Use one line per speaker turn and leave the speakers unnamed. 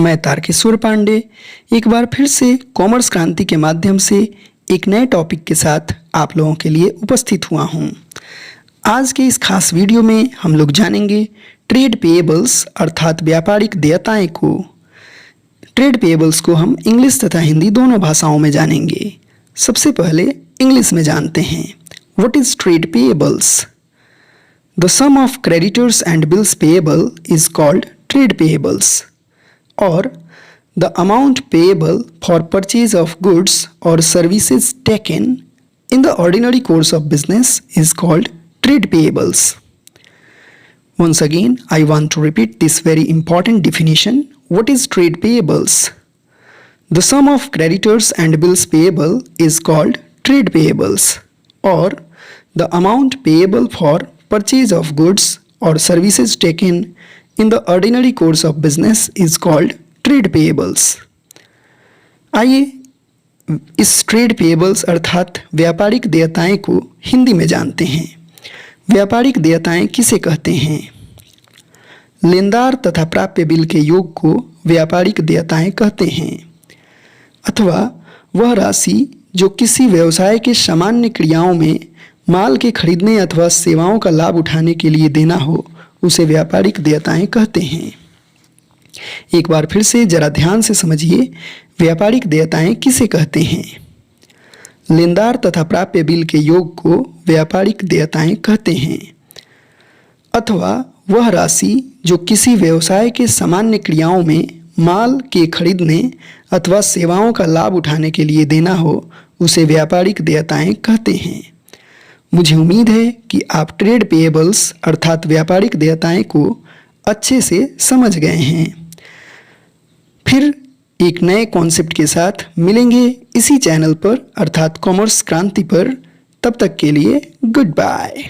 मैं तारकेश्वर पांडे एक बार फिर से कॉमर्स क्रांति के माध्यम से एक नए टॉपिक के साथ आप लोगों के लिए उपस्थित हुआ हूं। आज के इस खास वीडियो में हम लोग जानेंगे ट्रेड पेएबल्स अर्थात व्यापारिक देयताएं को। ट्रेड पेएबल्स को हम इंग्लिश तथा हिंदी दोनों भाषाओं में जानेंगे। सबसे पहले इंग्लिश में जानते हैं। What is trade payables? The sum of creditors and bills payable is called trade payables, or the amount payable for purchase of goods or services taken in the ordinary course of business is called trade payables. Once again, I want to repeat this very important definition. What is trade payables? The sum of creditors and bills payable is called trade payables, or the amount payable for purchase of goods or services taken in the ordinary course of business is called trade payables. आइए इस trade payables अर्थात व्यापारिक देयताएं को हिंदी में जानते हैं। व्यापारिक देयताएं किसे कहते हैं? लेनदार तथा प्राप्य बिल के योग को व्यापारिक देयताएं कहते हैं, अथवा वह राशि जो किसी व्यवसाय के सामान्य क्रियाओं में माल के खरीदने अथवा सेवाओं का लाभ उठाने के लिए देना हो, उसे व्यापारिक देयताएं कहते हैं। एक बार फिर से जरा ध्यान से समझिए, व्यापारिक देयताएं किसे कहते हैं? लेनदार तथा प्राप्य बिल के योग को व्यापारिक देयताएं कहते हैं, अथवा वह राशि जो किसी व्यवसाय के सामान्य क्रियाओं में माल के खरीदने अथवा सेवाओं का लाभ उठाने के लिए देना हो, उसे व्यापारिक देयताएं कहते हैं। मुझे उम्मीद है कि आप ट्रेड पेएबल्स अर्थात व्यापारिक देयताएं को अच्छे से समझ गए हैं। फिर एक नए कॉन्सेप्ट के साथ मिलेंगे इसी चैनल पर अर्थात कॉमर्स क्रांति पर। तब तक के लिए गुड बाय।